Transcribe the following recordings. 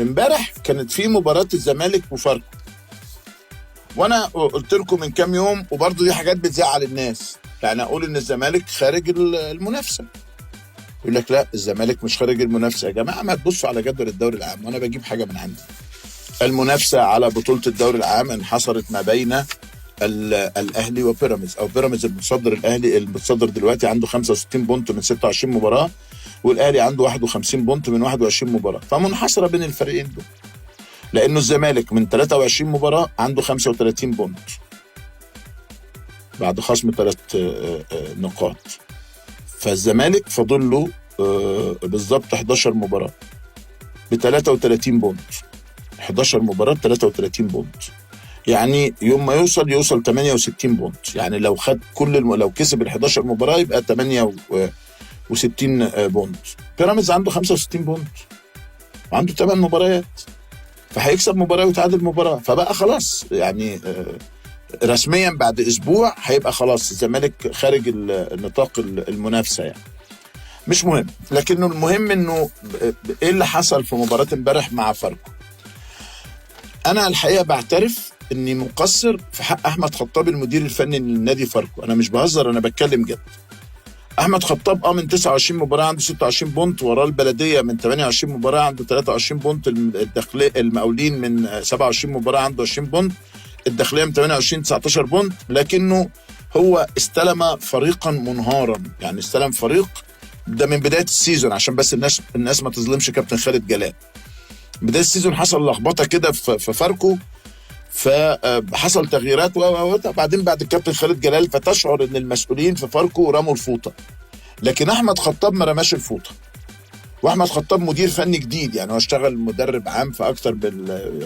امبارح كانت في مباراة الزمالك وفاركو، وانا قلت لكم من كام يوم، وبرضه دي حاجات بتزعل الناس، يعني اقول ان الزمالك خارج المنافسة، يقول لك لا الزمالك مش خارج المنافسة. يا جماعة ما تبصوا على جدول الدوري العام، وانا بجيب حاجة من عندي. المنافسة على بطولة الدوري العام انحصرت ما بين الاهلي وبيراميدز، او بيراميدز المتصدر، الاهلي المتصدر دلوقتي عنده 65 بونت من 26 مباراة، والاهلي عنده 51 بونت من 21 مباراة، فمنحصرة بين الفريقين دول. لانه الزمالك من 23 مباراة عنده 35 بونت بعد خصم 3 نقاط، فالزمالك فاضل له بالظبط 11 مباراة ب 33 بونت. 11 مباراة ب 33 بونت، يعني يوم ما يوصل 68 بونت، يعني لو خد لو كسب ال 11 مباراة يبقى 68 بونت. بيراميدز عنده 65 بونت وعنده 8 مباريات، فهيكسب مباراة ويتعادل مباراة، فبقى خلاص يعني رسميا بعد اسبوع هيبقى خلاص الزمالك خارج نطاق المنافسة يعني. مش مهم، لكنه المهم انه ايه اللي حصل في مباراة امبارح مع فاركو. انا الحقيقة بعترف اني مقصر في حق احمد خطاب المدير الفني للنادي فاركو، انا مش بهزر، انا بتكلم جد. احمد خطاب من 29 مباراه عنده 26 بونت، وراه البلديه من 28 مباراه عنده 23 بونت، الداخليه المقاولين من 27 مباراه عنده 20 بونت، الداخليه من 28 19 بونت، لكنه هو استلم فريقا منهارا، يعني استلم فريق ده من بدايه السيزون، عشان بس الناس ما تظلمش كابتن خالد جلال. بدايه السيزون حصل لخبطه كده في فاركو، فحصل تغييرات وبعدين بعد الكابتن خالد جلال فتشعر ان المسؤولين في فاركو رموا الفوطه، لكن احمد خطاب ما رماش الفوطه. واحمد خطاب مدير فني جديد، يعني هو اشتغل مدرب عام في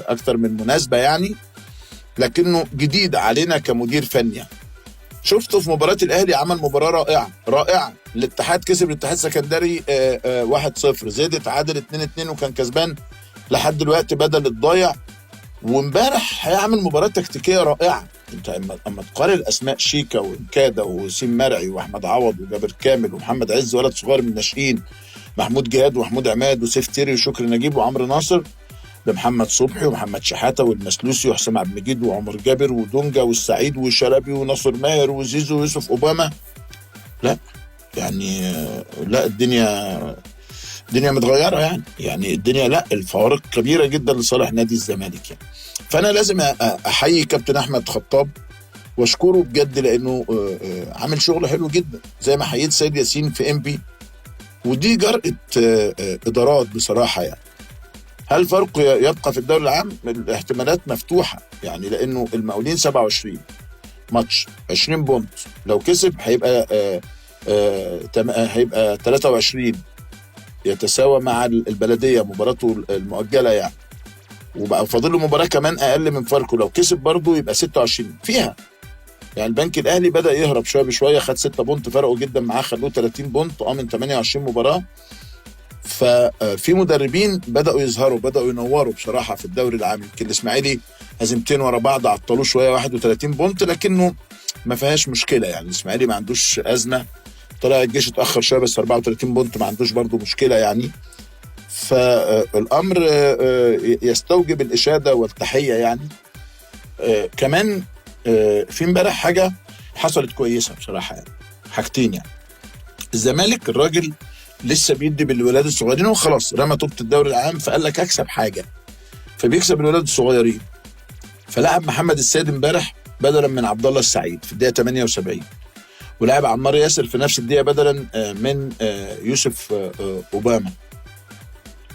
اكتر من مناسبه يعني، لكنه جديد علينا كمدير فني. شفته في مباراه الاهلي عمل مباراه رائعه. الاتحاد كسب الاتحاد السكندري 1-0، زيد اتعادل 2-2 وكان كسبان لحد دلوقتي بدل الضايع. وامبارح هيعمل مباراه تكتيكيه رائعه. انت اما تقارن اسماء شيكا وانكادا وسيم مرعي واحمد عوض وجابر كامل ومحمد عز ولد صغير من الناشئين، محمود جهاد ومحمود عماد وسيف تيري وشكري نجيب وعمرو ناصر، بمحمد صبحي ومحمد شحاته والمسلوسي وحسام عبد المجيد وعمر جابر ودونجا والسعيد والشلبي وناصر ماهر وزيزو ويوسف اوباما، لا يعني لا الدنيا متغيره يعني الدنيا، لا الفوارق كبيره جدا لصالح نادي الزمالك يعني. فانا لازم احيي كابتن احمد خطاب واشكره بجد، لانه عامل شغل حلو جدا، زي ما حييت سيد ياسين في MB. ودي جرأة ادارات بصراحه يعني. هل فاركو يبقى في الدوري العام؟ الاحتمالات مفتوحه يعني، لانه المقاولين 27 ماتش 20 بونت، لو كسب هيبقى 23 يتساوى مع البلديه مباراته المؤجله يعني، وبقى فاضل له مباراه كمان اقل من فاركو، لو كسب برضه يبقى 26 فيها. يعني البنك الاهلي بدا يهرب شويه بشويه، خد 6 بونت فرقوا جدا معاه، خلوه 30 بونت من 28 مباراه. ففي مدربين بداوا يظهروا، بداوا ينوروا بصراحه في الدوري العام. يمكن الاسماعيلي هزيمتين ورا بعض عطلوه شويه 31 بونت، لكنه ما فيهاش مشكله يعني. الاسماعيلي ما عندوش ازمه، طلع الجيش اتاخر شويه بس 34 بونت ما عندوش برضه مشكله يعني. فالامر يستوجب الاشاده والتحيه يعني. كمان في امبارح حاجه حصلت كويسه بصراحه يعني، حاجتين يعني. الزمالك الراجل لسه بيدي بالولاد الصغيرين، وخلاص رمى طوبة الدوري العام، فقال لك اكسب حاجه، فبيكسب الولاد الصغيرين. فلعب محمد السيد امبارح بدلا من عبد الله السعيد في الدقيقه 78، ولعب عمار ياسر في نفس الدقيقه بدلا من يوسف اوباما،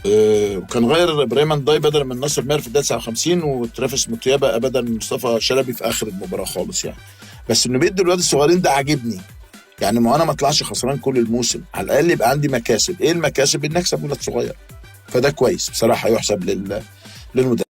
وكان غير ابراهيم نداي بدلا من ناصر ماهر في الدقيقه 59، وترافيس مطيابه بدلا من مصطفى شلبي في اخر المباراه خالص يعني. بس انه بيدي الولاد الصغيرين ده عاجبني يعني، ما انا ما اطلعش خسران كل الموسم، على الاقل يبقى عندي مكاسب. ايه المكاسب؟ ان اكسب ولاد صغير، فده كويس بصراحه، يحسب للمدرب.